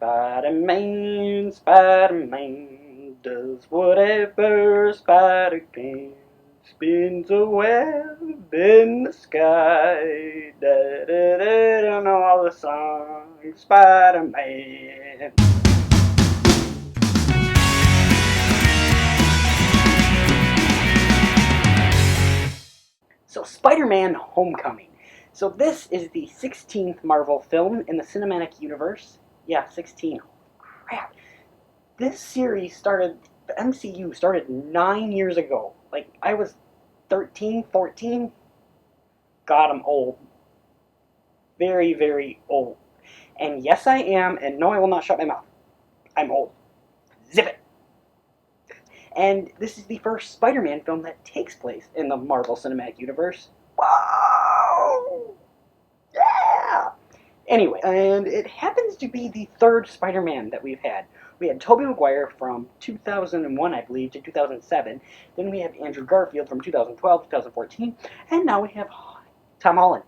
Spider-Man, Spider-Man does whatever Spider can. Spins a web in the sky. Da da da, don't know all the songs. Spider-Man. So, Spider-Man Homecoming. So, this is the 16th Marvel film in the cinematic universe. Yeah, 16. Crap. This series started, the MCU started 9 years ago. Like, I was 13, 14. God, I'm old. Very, very old. And yes, I am, and no, I will not shut my mouth. I'm old. Zip it. And this is the first Spider-Man film that takes place in the Marvel Cinematic Universe. Wow! Yeah! Anyway, and it happens to be the third Spider-Man that we've had. We had Tobey Maguire from 2001, I believe, to 2007. Then we have Andrew Garfield from 2012 to 2014. And now we have Tom Holland.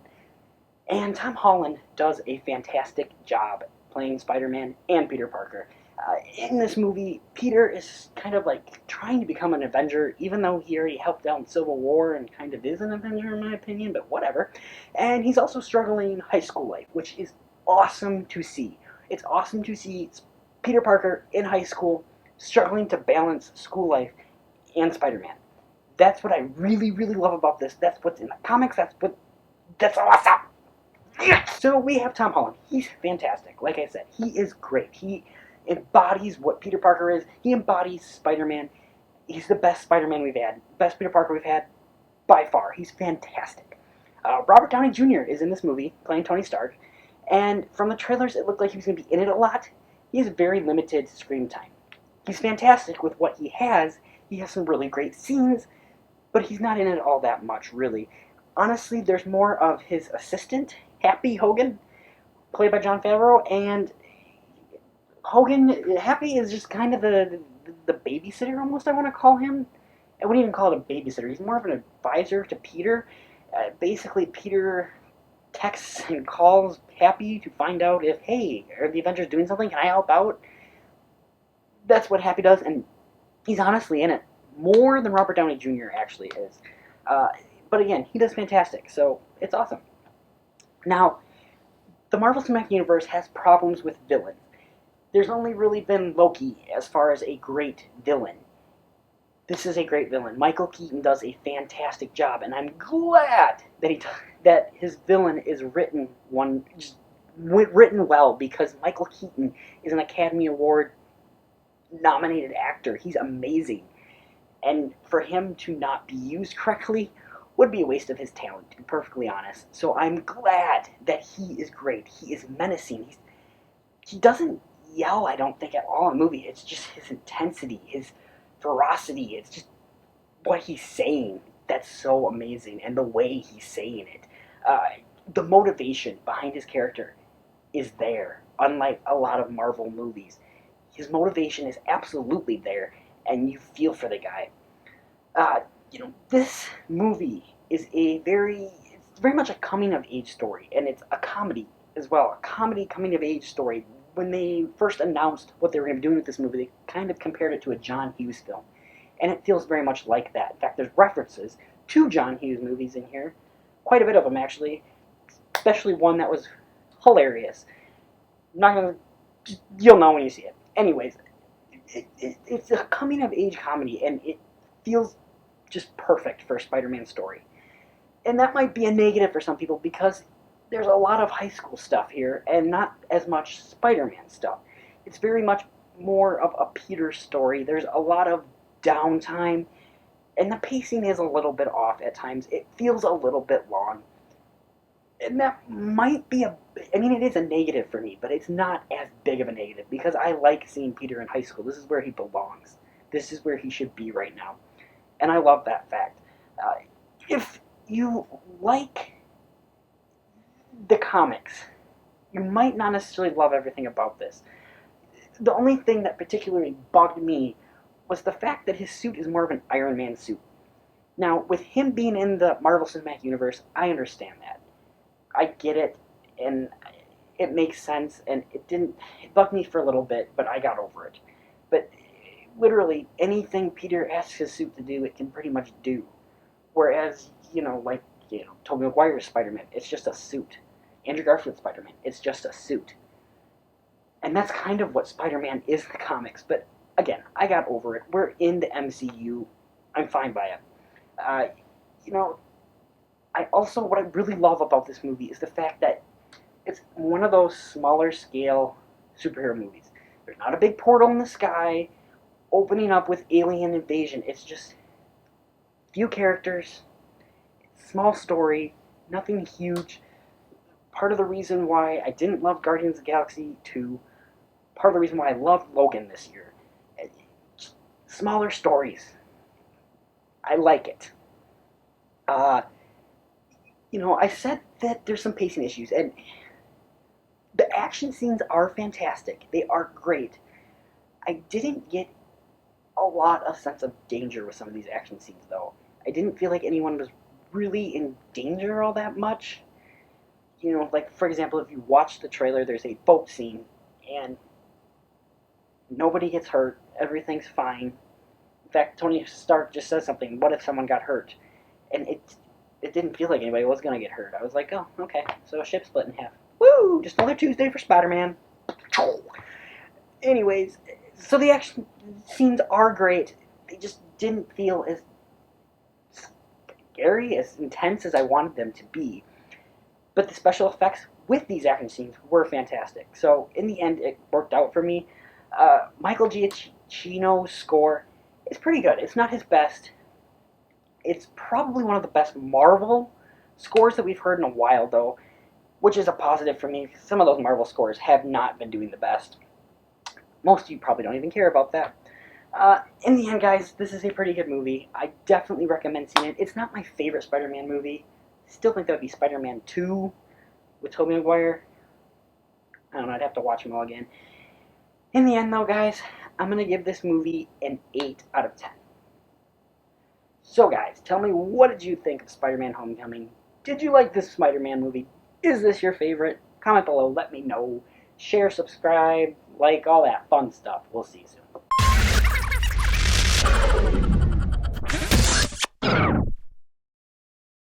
And Tom Holland does a fantastic job playing Spider-Man and Peter Parker. In this movie, Peter is kind of like trying to become an Avenger, even though he already helped out in Civil War and kind of is an Avenger in my opinion, but whatever. And he's also struggling in high school life, which is awesome to see. It's awesome to see Peter Parker in high school struggling to balance school life and Spider-Man. That's what I really, really love about this. That's what's in the comics. That's awesome. So we have Tom Holland. He's fantastic. Like I said, he is great. He embodies what Peter Parker is. He embodies Spider-Man. He's the best Spider-Man we've had. Best Peter Parker we've had by far. He's fantastic. Robert Downey Jr. is in this movie playing Tony Stark. And from the trailers, it looked like he was going to be in it a lot. He has very limited screen time. He's fantastic with what he has. He has some really great scenes, but he's not in it all that much, really. Honestly, there's more of his assistant, Happy Hogan, played by Jon Favreau, and Happy is just kind of the babysitter, almost, I want to call him. I wouldn't even call it a babysitter. He's more of an advisor to Peter. Basically, Peter texts and calls Happy to find out if, hey, are the Avengers doing something? Can I help out? That's what Happy does, and he's honestly in it more than Robert Downey Jr. actually is. But again, he does fantastic, so it's awesome. Now, the Marvel Cinematic Universe has problems with villains. There's only really been Loki as far as a great villain. This is a great villain. Michael Keaton does a fantastic job, and I'm glad that his villain is written well, because Michael Keaton is an Academy Award nominated actor. He's amazing, and for him to not be used correctly would be a waste of his talent, to be perfectly honest. So I'm glad that he is great. He is menacing. He doesn't yell, I don't think, at all in the movie. It's just his intensity, his ferocity. It's just what he's saying that's so amazing, and the way he's saying it. The motivation behind his character is there, unlike a lot of Marvel movies. His motivation is absolutely there, and you feel for the guy. This movie is it's very much a coming-of-age story, and it's a comedy as well, a comedy coming-of-age story. When they first announced what they were going to be doing with this movie, they kind of compared it to a John Hughes film, and it feels very much like that. In fact, there's references to John Hughes movies in here, quite a bit of them actually, especially one that was hilarious. I'm not going to, you'll know when you see it. Anyways, it's a coming-of-age comedy, and it feels just perfect for a Spider-Man story. And that might be a negative for some people because there's a lot of high school stuff here and not as much Spider-Man stuff. It's very much more of a Peter story. There's a lot of downtime, and the pacing is a little bit off at times. It feels a little bit long. And that might be it is a negative for me, but it's not as big of a negative because I like seeing Peter in high school. This is where he belongs. This is where he should be right now. And I love that fact. If you like the comics, you might not necessarily love everything about this. The only thing that particularly bugged me was the fact that his suit is more of an Iron Man suit. Now, with him being in the Marvel Cinematic Universe, I understand that. I get it, and it makes sense, and it bugged me for a little bit, but I got over it. But literally anything Peter asks his suit to do, it can pretty much do. Whereas, Tobey Maguire's Spider-Man, it's just a suit. Andrew Garfield's Spider-Man, it's just a suit. And that's kind of what Spider-Man is in the comics, but again, I got over it. We're in the MCU. I'm fine by it. What I really love about this movie is the fact that it's one of those smaller scale superhero movies. There's not a big portal in the sky opening up with alien invasion. It's just few characters, small story, nothing huge. Part of the reason why I didn't love Guardians of the Galaxy 2, part of the reason why I loved Logan this year. Smaller stories. I like it. I said that there's some pacing issues, and the action scenes are fantastic. They are great. I didn't get a lot of sense of danger with some of these action scenes, though. I didn't feel like anyone was really in danger all that much. For example, if you watch the trailer, there's a boat scene, and nobody gets hurt. Everything's fine. In fact, Tony Stark just says something, what if someone got hurt? And it didn't feel like anybody was going to get hurt. I was like, oh, okay, so a ship split in half. Woo! Just another Tuesday for Spider-Man. Anyways, so the action scenes are great. They just didn't feel as scary, as intense as I wanted them to be. But the special effects with these action scenes were fantastic. So in the end, it worked out for me. Michael Giacchino's score is pretty good. It's not his best. It's probably one of the best Marvel scores that we've heard in a while, though, which is a positive for me. Some of those Marvel scores have not been doing the best. Most of you probably don't even care about that. In the end, guys, this is a pretty good movie. I definitely recommend seeing it. It's not my favorite Spider-Man movie. Still think that would be Spider-Man 2 with Tobey Maguire. I don't know, I'd have to watch them all again. In the end, though, guys, I'm going to give this movie an 8 out of 10. So, guys, tell me, what did you think of Spider-Man Homecoming? Did you like this Spider-Man movie? Is this your favorite? Comment below, let me know. Share, subscribe, like, all that fun stuff. We'll see you soon.